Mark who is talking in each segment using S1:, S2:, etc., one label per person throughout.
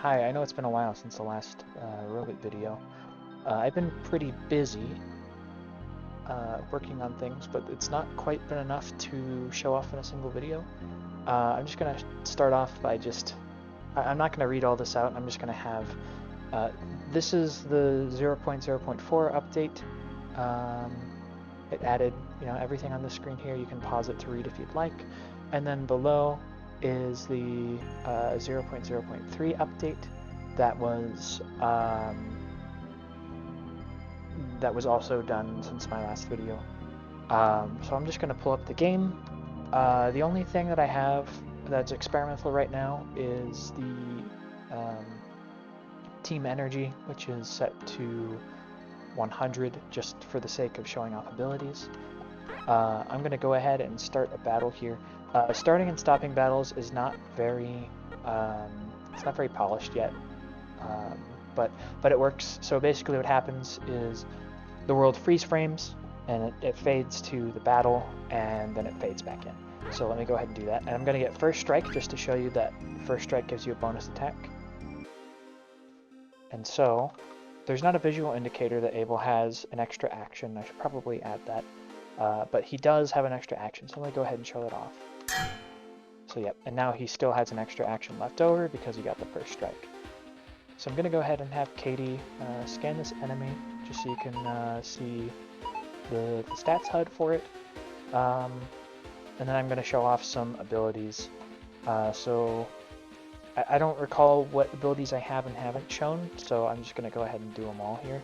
S1: Hi, I know it's been a while since the last Robit video. I've been pretty busy working on things, but it's not quite been enough to show off in a single video. I'm just going to start off by I'm not going to read all this out. I'm just going to have, this is the 0.0.4 update. It added, everything on the screen here. You can pause it to read if you'd like. And then below is the 0.0.3 update that was also done since my last video. So I'm just going to pull up the game. The only thing that I have that's experimental right now is the team energy, which is set to 100 just for the sake of showing off abilities. I'm going to go ahead and start a battle here. Starting and stopping battles is not very polished yet, but it works. So basically what happens is the world freeze frames and it fades to the battle and then it fades back in. So let me go ahead and do that. And I'm going to get first strike just to show you that first strike gives you a bonus attack. And so there's not a visual indicator that Abel has an extra action. I should probably add that. But he does have an extra action, so let me go ahead and show it off. So yep, and now he still has an extra action left over because he got the first strike. So I'm going to go ahead and have Katie scan this enemy just so you can see the stats HUD for it. And then I'm going to show off some abilities. So I don't recall what abilities I have and haven't shown, so I'm just going to go ahead and do them all here.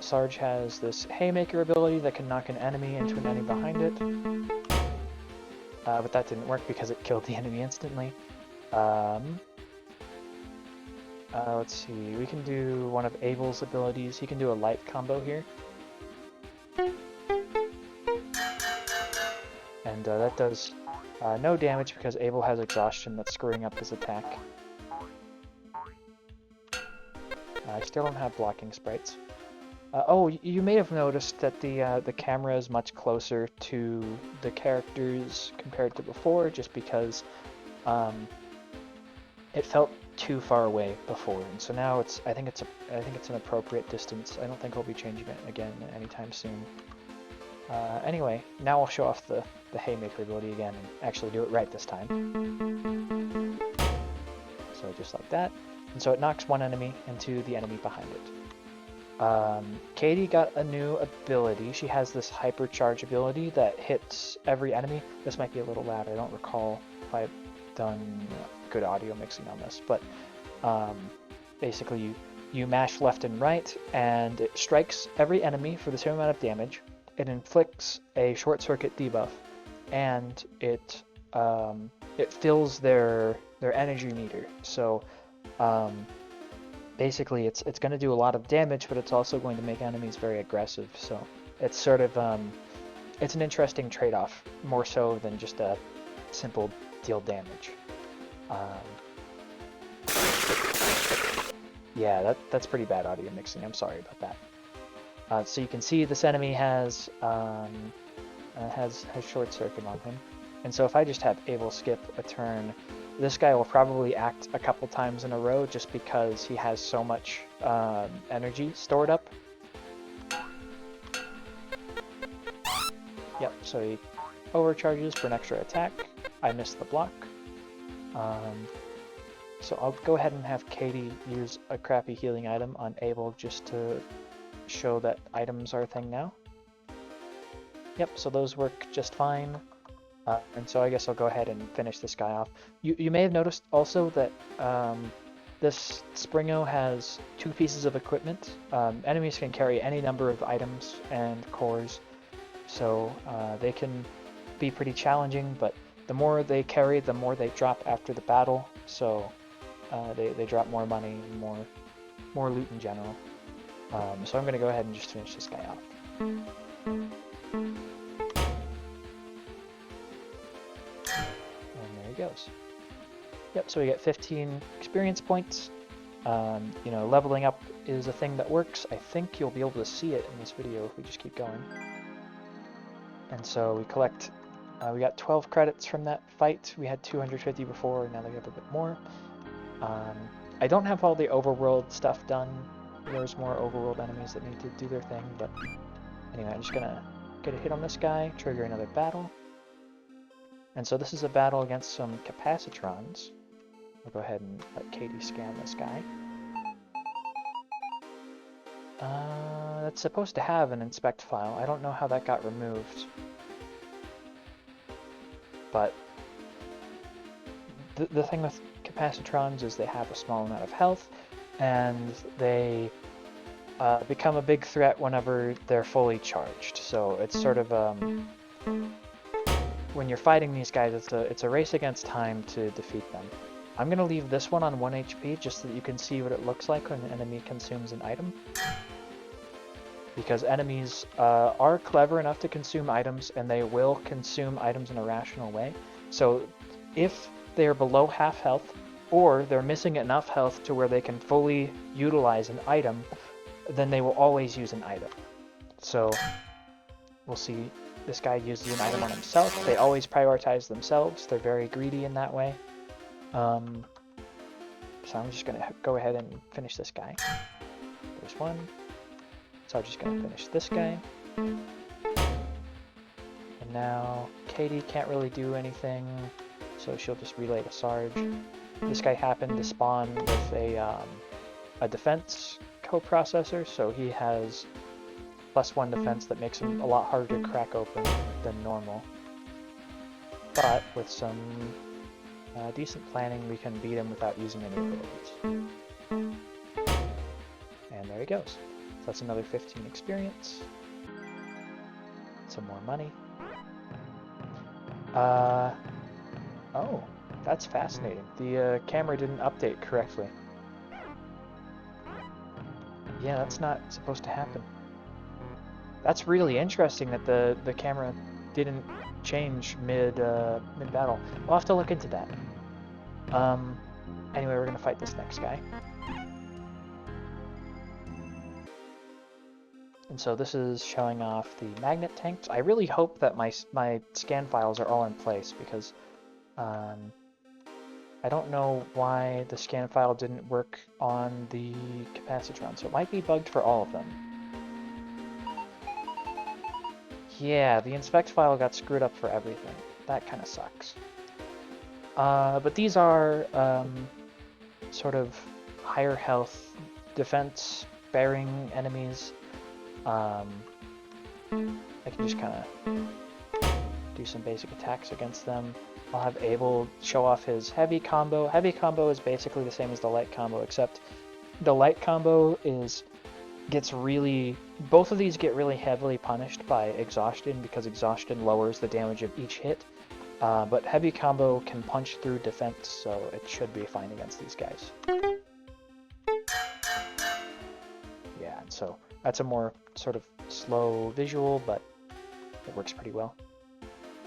S1: Sarge has this Haymaker ability that can knock an enemy into an enemy behind it. But that didn't work because it killed the enemy instantly. Let's see, we can do one of Abel's abilities. He can do a light combo here. And that does no damage because Abel has exhaustion that's screwing up his attack. I still don't have blocking sprites. Oh, you may have noticed that the camera is much closer to the characters compared to before, just because it felt too far away before, and so now I think it's an appropriate distance. I don't think I'll be changing it again anytime soon. Anyway, now I'll show off the Haymaker ability again and actually do it right this time. So just like that. And so it knocks one enemy into the enemy behind it. Katie got a new ability. She has this hypercharge ability that hits every enemy. This might be a little loud. I don't recall if I've done good audio mixing on this, but basically you mash left and right and it strikes every enemy for the same amount of damage. It inflicts a short circuit debuff and it fills their energy meter. So basically it's going to do a lot of damage, but it's also going to make enemies very aggressive. So it's sort of it's an interesting trade-off, more so than just a simple deal damage. Yeah, that's pretty bad audio mixing. I'm sorry about that. So you can see this enemy has short circuit on him, and so if I just have Abel skip a turn, this guy will probably act a couple times in a row just because he has so much energy stored up. Yep, so he overcharges for an extra attack. I missed the block. So I'll go ahead and have Katie use a crappy healing item on Abel just to show that items are a thing now. Yep, so those work just fine. And so I guess I'll go ahead and finish this guy off. You may have noticed also that this Springo has two pieces of equipment. Enemies can carry any number of items and cores, so they can be pretty challenging, but the more they carry, the more they drop after the battle, so they drop more money, more loot in general. So I'm going to go ahead and just finish this guy off. Goes. Yep, so we get 15 experience points. Leveling up is a thing that works. I think you'll be able to see it in this video if we just keep going. And so we collect, we got 12 credits from that fight. We had 250 before, now we have a bit more. I don't have all the overworld stuff done. There's more overworld enemies that need to do their thing, but anyway, I'm just gonna get a hit on this guy, trigger another battle. And so this is a battle against some Capacitrons. We'll go ahead and let Katie scan this guy. That's supposed to have an inspect file. I don't know how that got removed. But the thing with Capacitrons is they have a small amount of health, and they become a big threat whenever they're fully charged. So it's sort of when you're fighting these guys, it's a race against time to defeat them. I'm gonna leave this one on 1 HP just so that you can see what it looks like when an enemy consumes an item. Because enemies are clever enough to consume items, and they will consume items in a rational way. So if they are below half health, or they're missing enough health to where they can fully utilize an item, then they will always use an item. So we'll see this guy uses an item on himself. They always prioritize themselves. They're very greedy in that way. So I'm just going to go ahead and finish this guy. There's one. So I'm just going to finish this guy. And now Katie can't really do anything, so she'll just relay to Sarge. This guy happened to spawn with a defense coprocessor, so he has +1 defense that makes him a lot harder to crack open than normal. But with some decent planning, we can beat him without using any abilities. And there he goes. So that's another 15 experience. Some more money. Oh, that's fascinating. The camera didn't update correctly. Yeah, that's not supposed to happen. That's really interesting that the camera didn't change mid-battle. We'll have to look into that. Anyway, we're gonna fight this next guy. And so this is showing off the magnet tanks. I really hope that my scan files are all in place, because I don't know why the scan file didn't work on the Capacitron, so it might be bugged for all of them. Yeah, the inspect file got screwed up for everything. That kind of sucks. But these are sort of higher health, defense-bearing enemies. I can just kind of do some basic attacks against them. I'll have Abel show off his heavy combo. Heavy combo is basically the same as the light combo, except the light combo both of these get really heavily punished by exhaustion, because exhaustion lowers the damage of each hit. But heavy combo can punch through defense, so it should be fine against these guys. Yeah, so that's a more sort of slow visual, but it works pretty well.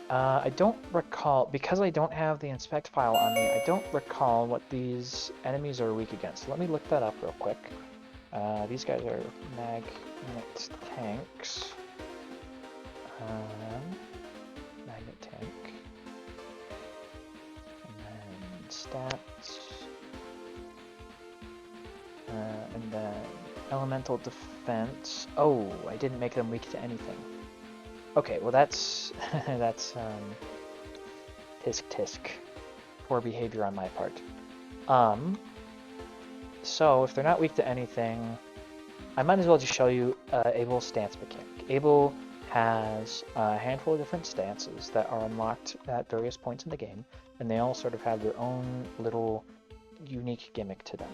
S1: I don't recall, because I don't have the inspect file on me, I don't recall what these enemies are weak against. Let me look that up real quick. These guys are magnet tanks. Magnet tank. And then stats. And then elemental defense. Oh, I didn't make them weak to anything. Okay, well that's that's tisk. Poor behavior on my part. So if they're not weak to anything, I might as well just show you Abel's stance mechanic. Abel has a handful of different stances that are unlocked at various points in the game, and they all sort of have their own little unique gimmick to them.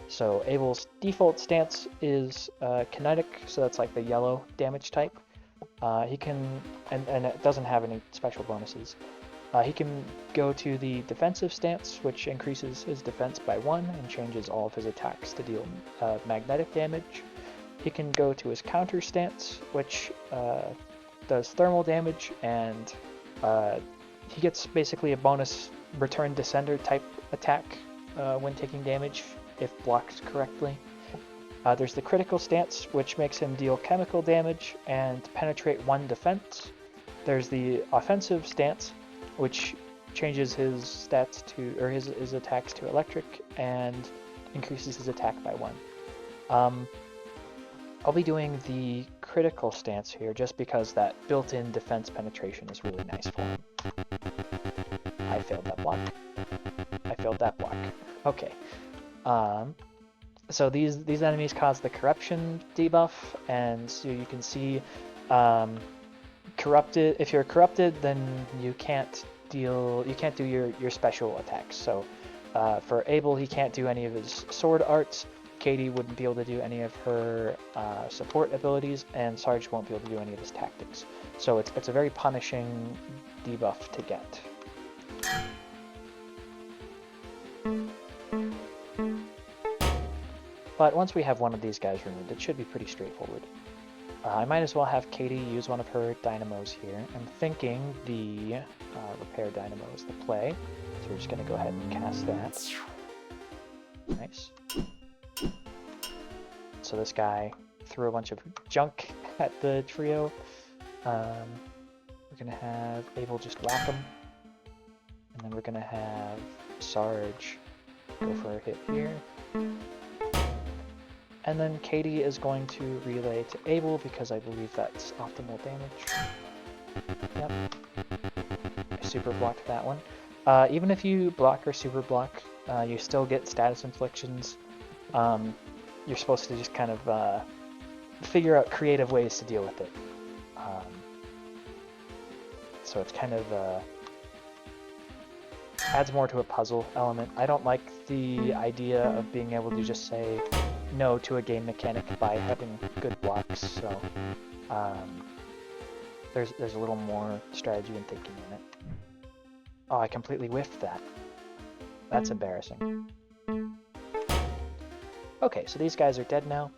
S1: So Abel's default stance is kinetic, so that's like the yellow damage type. He can, and it doesn't have any special bonuses. He can go to the defensive stance, which increases his defense by 1 and changes all of his attacks to deal magnetic damage. He can go to his counter stance, which does thermal damage, and he gets basically a bonus return descender type attack when taking damage, if blocked correctly. There's the critical stance, which makes him deal chemical damage and penetrate 1 defense. There's the offensive stance, which changes his stats to, or his attacks to electric, and increases his attack by 1. I'll be doing the critical stance here just because that built-in defense penetration is really nice for him. I failed that block. I failed that block. Okay. So these enemies cause the corruption debuff, and so you can see corrupted. If you're corrupted, then you can't do your special attacks. So for Abel, he can't do any of his sword arts. Katie wouldn't be able to do any of her support abilities, and Sarge won't be able to do any of his tactics. So it's a very punishing debuff to get. But once we have one of these guys removed, it should be pretty straightforward. I might as well have Katie use one of her dynamos here. I'm thinking the repair dynamo is the play, so we're just going to go ahead and cast that. Nice. So this guy threw a bunch of junk at the trio. We're going to have Abel just whack him. And then we're going to have Sarge go for a hit here. And then Katie is going to relay to Abel because I believe that's optimal damage. Yep. I super blocked that one. Even if you block or super block, you still get status inflictions. You're supposed to just kind of figure out creative ways to deal with it. So it's kind of adds more to a puzzle element. I don't like the idea of being able to just say no to a game mechanic by having good blocks, so there's a little more strategy and thinking in it. Oh, I completely whiffed that. That's embarrassing. Okay, so these guys are dead now.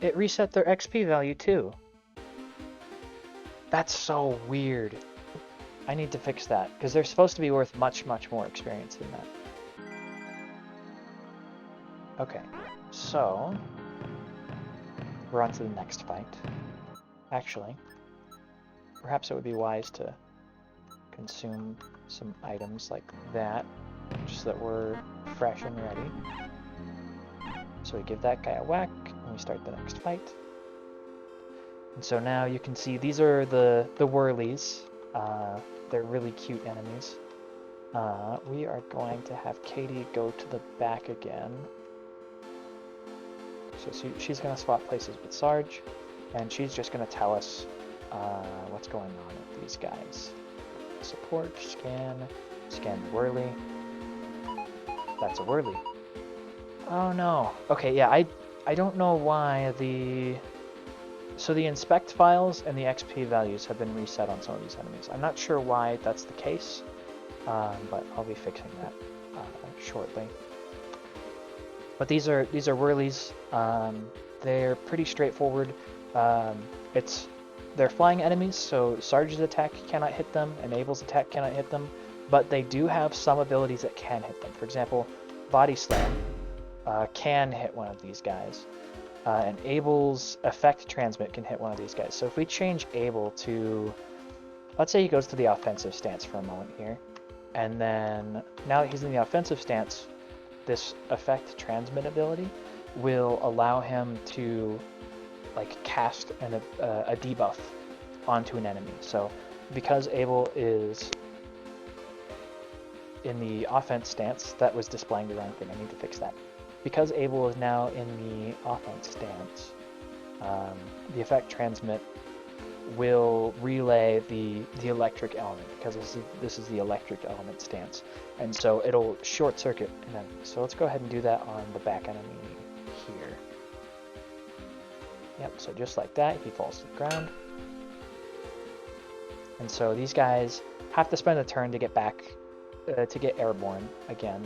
S1: It reset their XP value too. That's so weird. I need to fix that, because they're supposed to be worth much, much more experience than that. Okay, so we're on to the next fight. Actually, perhaps it would be wise to consume some items like that, just so that we're fresh and ready. So we give that guy a whack, and we start the next fight. And so now you can see these are the Whirlees. They're really cute enemies. We are going to have Katie go to the back again. So she's going to swap places with Sarge, and she's just going to tell us what's going on with these guys. Support, scan Whirlee. That's a Whirlee. Oh no. Okay, yeah, I don't know why so the inspect files and the XP values have been reset on some of these enemies. I'm not sure why that's the case, but I'll be fixing that shortly. But these are Whirlees. They're pretty straightforward. They're flying enemies, so Sarge's attack cannot hit them, and Abel's attack cannot hit them, but they do have some abilities that can hit them. For example, Body Slam can hit one of these guys. And Abel's effect transmit can hit one of these guys. So if we change Abel to, let's say he goes to the offensive stance for a moment here, and then now that he's in the offensive stance, this effect transmit ability will allow him to like cast a debuff onto an enemy. So because Abel is in the offense stance, that was displaying the wrong thing. I need to fix that. Because Abel is now in the offense stance, the effect transmit will relay the electric element, because this is the electric element stance, and so it'll short circuit an enemy. So let's go ahead and do that on the back enemy here. Yep, so just like that, he falls to the ground. And so these guys have to spend a turn to get back, to get airborne again.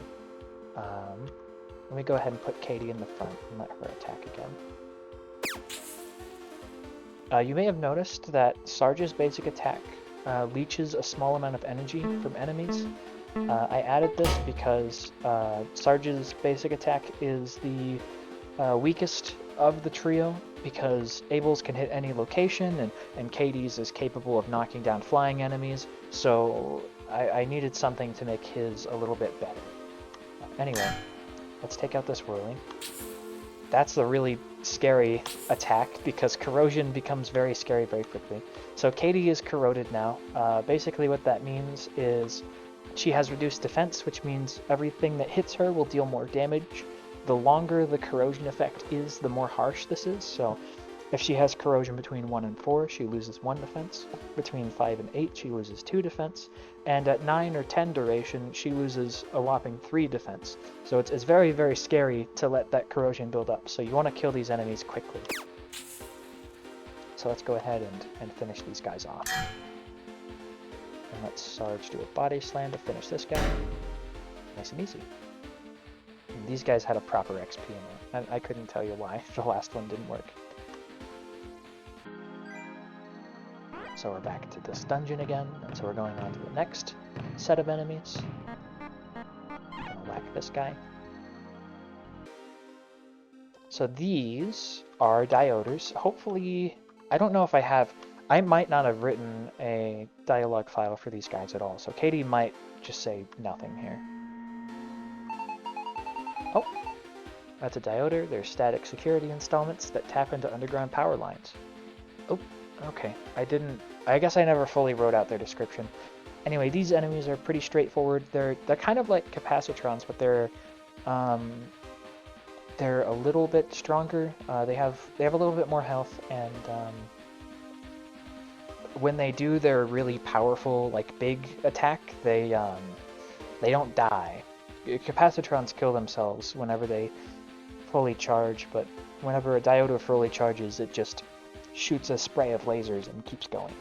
S1: Let me go ahead and put Katie in the front and let her attack again. You may have noticed that Sarge's basic attack leeches a small amount of energy from enemies. I added this because Sarge's basic attack is the weakest of the trio because Abel's can hit any location and Katie's is capable of knocking down flying enemies, so I needed something to make his a little bit better. Anyway, let's take out this Whirlee. That's a really scary attack because corrosion becomes very scary very quickly. So Katie is corroded now. Basically what that means is she has reduced defense, which means everything that hits her will deal more damage. The longer the corrosion effect is, the more harsh this is. So if she has corrosion between 1 and 4, she loses 1 defense. Between 5 and 8, she loses 2 defense. And at 9 or 10 duration, she loses a whopping 3 defense. So it's very, very scary to let that corrosion build up. So you want to kill these enemies quickly. So let's go ahead and finish these guys off. And let Sarge do a body slam to finish this guy. Nice and easy. And these guys had a proper XP in them. I couldn't tell you why the last one didn't work. So we're back to this dungeon again, and so we're going on to the next set of enemies. I'm gonna whack this guy. So these are Dioders. Hopefully, I don't know if I might not have written a dialogue file for these guys at all, so Katie might just say nothing here. Oh, that's a Dioder. They're static security installments that tap into underground power lines. Oh. Okay, I guess I never fully wrote out their description. Anyway, these enemies are pretty straightforward. They're kind of like Capacitrons, but they're a little bit stronger. They have a little bit more health, and when they do their really powerful, like big attack, they don't die. Capacitrons kill themselves whenever they fully charge, but whenever a Dioder fully charges, it just shoots a spray of lasers and keeps going.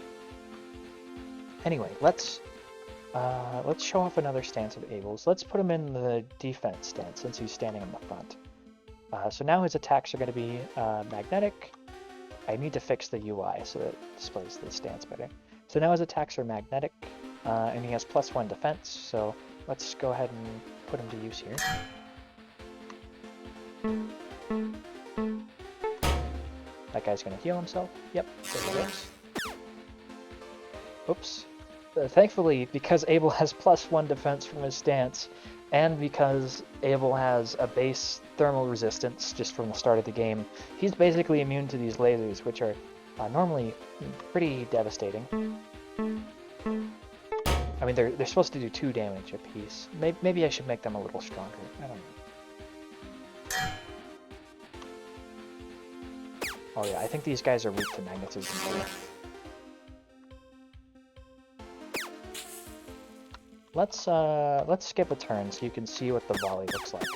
S1: Anyway, let's show off another stance of Abel's. Let's put him in the defense stance since he's standing in the front. So now his attacks are going to be magnetic. I need to fix the UI so that it displays the stance better. So now his attacks are magnetic, and he has +1 defense. So let's go ahead and put him to use here. That guy's going to heal himself. Yep, there he goes. Oops. Thankfully, because Abel has +1 defense from his stance, and because Abel has a base thermal resistance just from the start of the game, he's basically immune to these lasers, which are normally pretty devastating. I mean, they're supposed to do 2 damage apiece. Maybe I should make them a little stronger. I don't know. Oh yeah, I think these guys are weak to magnetism. Let's skip a turn so you can see what the volley looks like.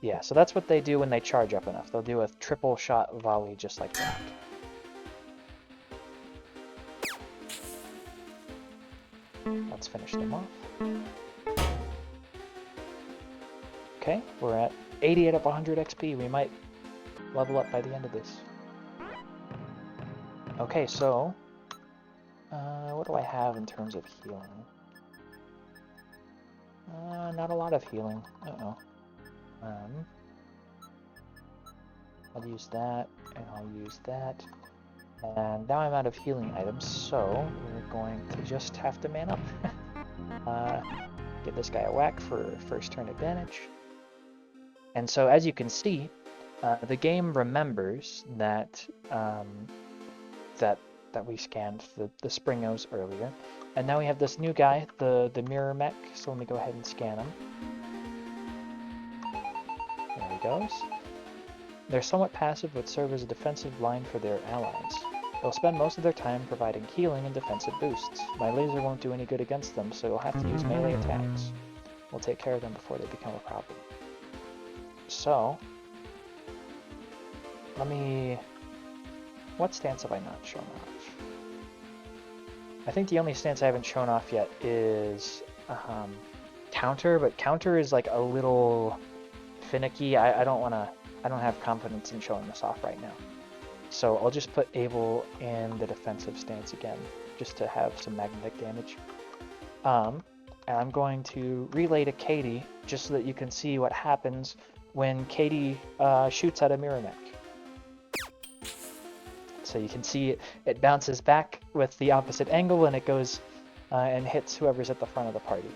S1: Yeah, so that's what they do when they charge up enough. They'll do a triple shot volley just like that. Let's finish them off. Okay, we're at 80 out of 100 XP. We might level up by the end of this. Okay, so what do I have in terms of healing? Not a lot of healing. Uh-oh. I'll use that, and I'll use that. And now I'm out of healing items, so we're going to just have to man up. Give this guy a whack for first turn advantage. And so as you can see, the game remembers that that we scanned the springos earlier, and now we have this new guy, the mirror mech. So let me go ahead and scan him. There he goes. They're somewhat passive, but serve as a defensive line for their allies. They'll spend most of their time providing healing and defensive boosts. My laser won't do any good against them, so you'll have to use melee attacks. We'll take care of them before they become a problem. So, what stance have I not shown off? I think the only stance I haven't shown off yet is counter, but counter is like a little finicky. I don't have confidence in showing this off right now. So I'll just put Abel in the defensive stance again, just to have some magnetic damage. And I'm going to relay to Katie, just so that you can see what happens when Katie shoots at a mirror mech. So you can see it bounces back with the opposite angle, and it goes and hits whoever's at the front of the party.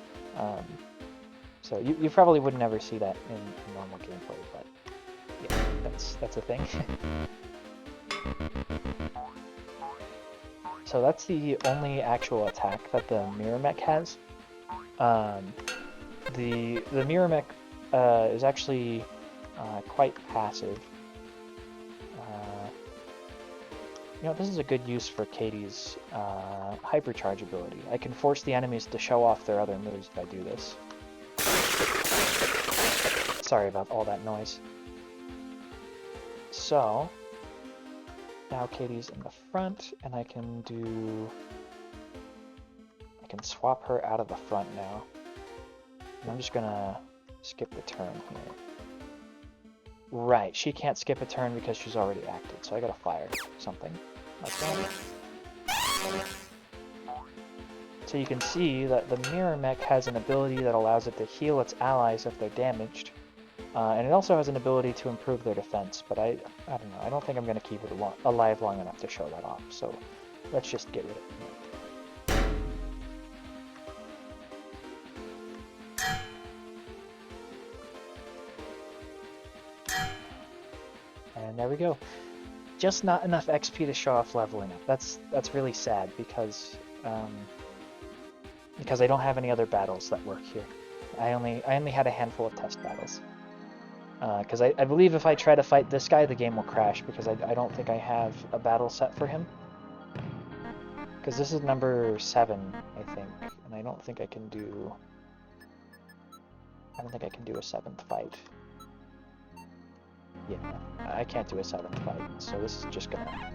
S1: So you probably would never see that in normal gameplay, but yeah, that's a thing. So that's the only actual attack that the mirror mech has. The mirror mech is actually quite passive. This is a good use for Katie's hypercharge ability. I can force the enemies to show off their other moves if I do this. Sorry about all that noise. So, now Katie's in the front, and I can swap her out of the front now. And I'm just gonna skip the turn here. Right, she can't skip a turn because she's already acted, so I gotta fire something. So you can see that the mirror mech has an ability that allows it to heal its allies if they're damaged. And it also has an ability to improve their defense, but I don't know, I don't think I'm gonna keep it alive long enough to show that off, so let's just get rid of it. And there we go. Just not enough XP to show off leveling up. That's really sad because I don't have any other battles that work here. I only had a handful of test battles. Because I believe if I try to fight this guy, the game will crash because I don't think I have a battle set for him. Because this is number 7, I think, and I don't think I can do a 7th fight. Yeah, I can't do a 7th fight, so this is just gonna...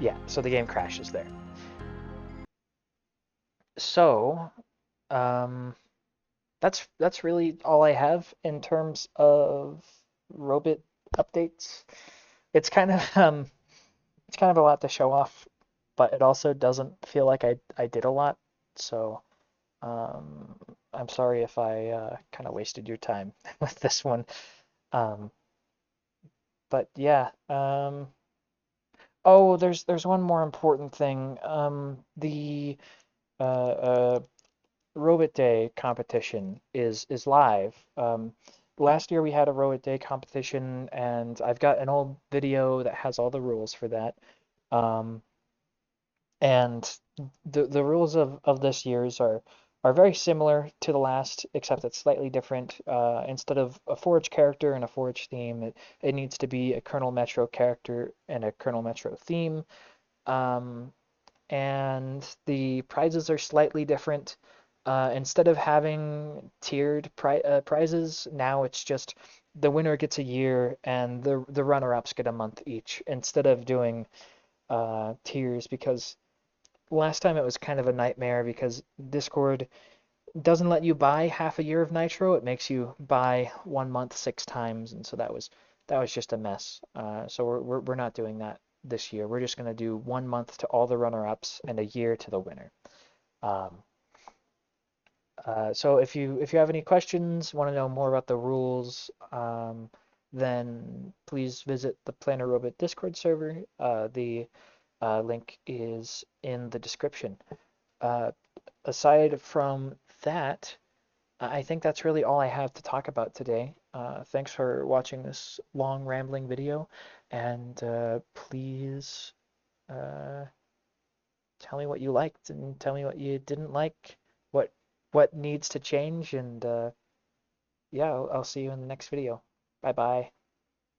S1: Yeah, so the game crashes there. So, that's really all I have in terms of Robit updates. It's kind of a lot to show off, but it also doesn't feel like I did a lot, so I'm sorry if I kind of wasted your time with this one. But yeah, oh, there's one more important thing. The Robit Day competition is live. Last year we had a Robit Day competition, and I've got an old video that has all the rules for that. And the rules of this year's are very similar to the last, except it's slightly different. Instead of a Forge character and a Forge theme, it needs to be a Kernel Metro character and a Kernel Metro theme. And the prizes are slightly different. Instead of having tiered prizes, now it's just the winner gets a year and the runner-ups get a month each, instead of doing tiers, because last time it was kind of a nightmare because Discord doesn't let you buy half a year of Nitro. It makes you buy 1 month 6 times, and so that was just a mess. So we're not doing that this year. We're just going to do 1 month to all the runner-ups and a year to the winner. So if you have any questions, want to know more about the rules, then please visit the Planar Robit Discord server. The link is in the description. Aside from that, I think that's really all I have to talk about today. Thanks for watching this long rambling video, and please tell me what you liked and tell me what you didn't like, what needs to change, and yeah, I'll see you in the next video. Bye bye.